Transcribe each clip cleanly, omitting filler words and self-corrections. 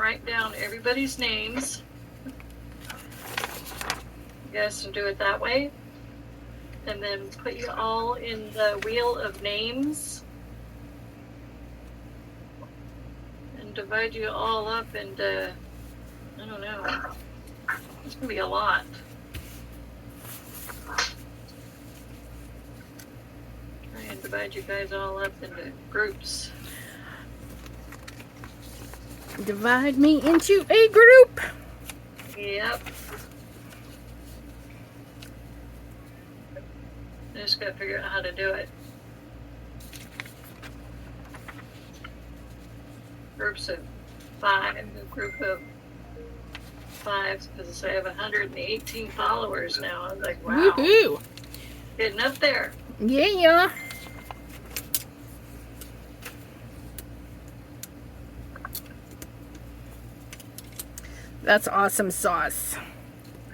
write down everybody's names. You guys can do it that way. And then put you all in the wheel of names. And divide you all up into, I don't know. It's going to be a lot. Try and divide you guys all up into groups. Divide me into a group. Yep. I just gotta figure out how to do it. Groups of 5, a group of 5, because I have 118 followers now. I'm like, wow. Woohoo! Getting up there. Yeah. That's awesome sauce.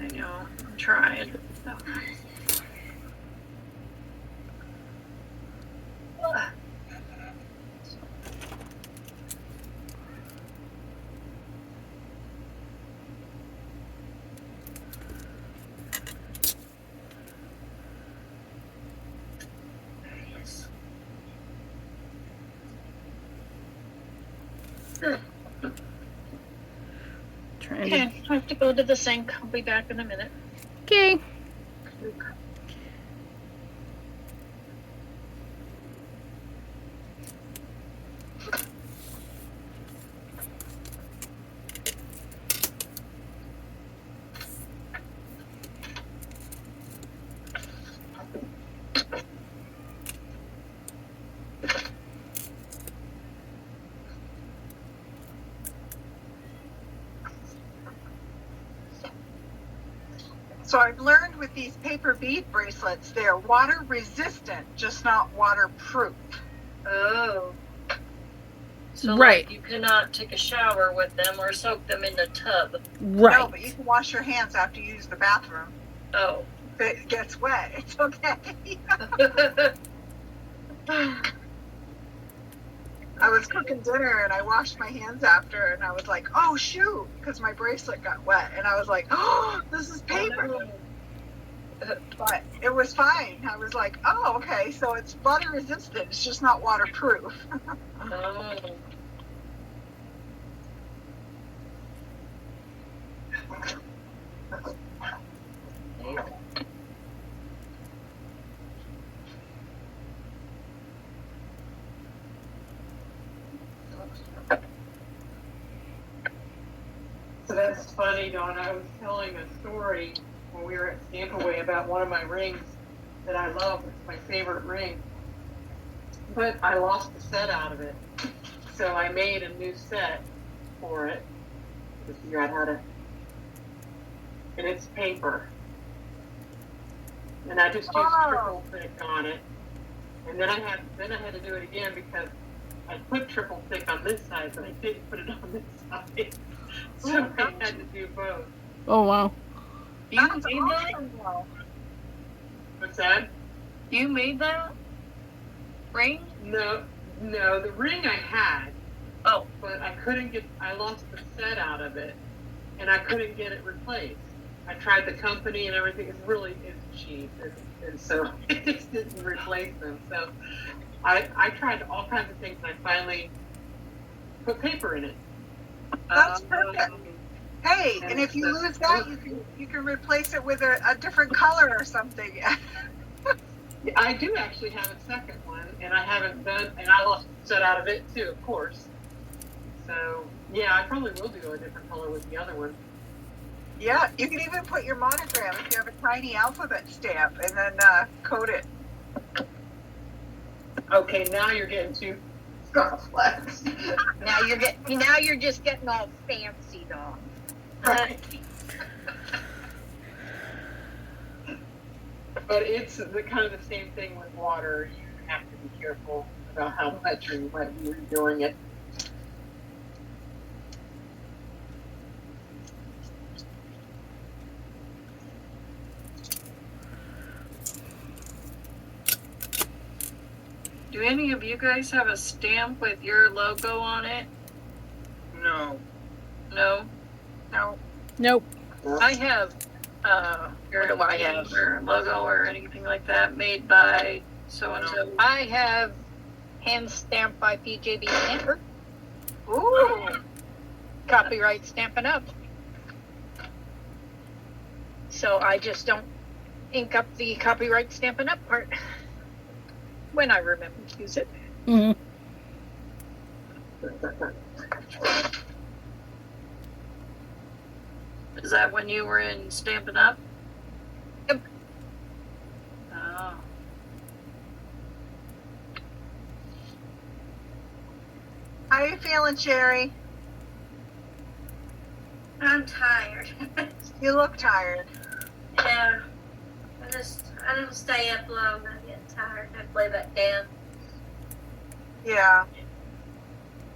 I know. I'm trying. Okay, I have to go to the sink. I'll be back in a minute. Okay. So I've learned with these paper bead bracelets, they're water resistant, just not waterproof. Oh. So Right. like you cannot take a shower with them or soak them in the tub. Right. No, but you can wash your hands after you use the bathroom. Oh. If it gets wet, it's okay. I was cooking dinner and I washed my hands after and I was like, oh shoot, because my bracelet got wet. And I was like, oh, this is paper. But it was fine. I was like, oh, okay, so it's water resistant. It's just not waterproof. Oh. So that's funny, Dawn. I was telling a story when we were at Stampaway about one of my rings that I love. It's my favorite ring. But I lost the set out of it. So I made a new set for it to figure out how to. And it's paper. And I just used triple thick on it. And then I had to do it again because I put triple thick on this side, but I didn't put it on this side. So I had to do both. Oh, wow. You made that? What's that? You made that? Ring? No, the ring I had. Oh. But I lost the set out of it, and I couldn't get it replaced. I tried the company and everything. It's cheap, and so it just didn't replace them. So I tried all kinds of things, and I finally put paper in it. That's perfect. Hey, and if you lose that, you can replace it with a different color or something. I do actually have a second one, and I haven't done, and I lost the set out of it too, of course. So yeah, I probably will do a different color with the other one. Yeah, you can even put your monogram if you have a tiny alphabet stamp, and then coat it. Okay, now you're getting too complex. Now you're just getting all fancy, Dawn. Right. But it's the kind of the same thing with water. You have to be careful about how much you might be redoing it. Do any of you guys have a stamp with your logo on it? No. No. No. Nope. I have, what do I have? Or logo or anything like that made by so and so. I have hand stamped by PJB Stamper. Ooh. Copyright Stampin' Up. So I just don't ink up the copyright Stampin' Up part when I remember to use it. Hmm. Is that when you were in Stampin' Up? Yep. Oh. How are you feeling, Sherry? I'm tired. You look tired. Yeah. I don't stay up long. I get tired. I lay back down. Yeah.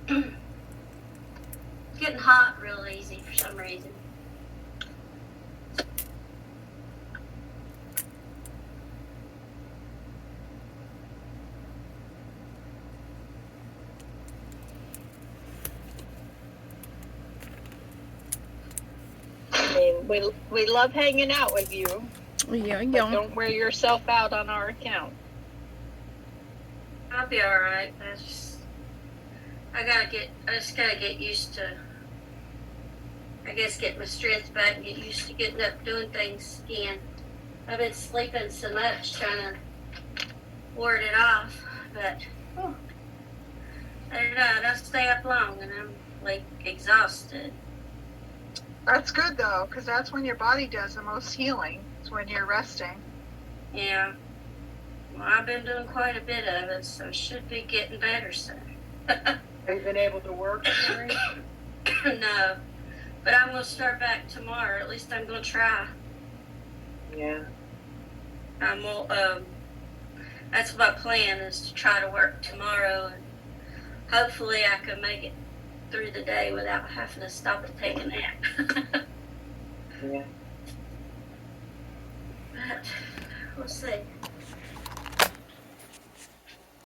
It's getting hot real easy for some reason. I mean, we love hanging out with you, Yeah, but yeah. don't wear yourself out on our account. I'll be alright. I just gotta get used to, I guess, get my strength back and get used to getting up doing things again. I've been sleeping so much trying to ward it off, but I don't know, I don't stay up long and I'm like exhausted. That's good though, because that's when your body does the most healing. It's when you're resting. Yeah. Well, I've been doing quite a bit of it, so should be getting better soon. Have you been able to work, Mary? No, but I'm gonna start back tomorrow. At least I'm gonna try. Yeah. I'm gonna, that's my plan, is to try to work tomorrow, and hopefully I can make it through the day without having to stop and take a nap. Yeah. But we'll see.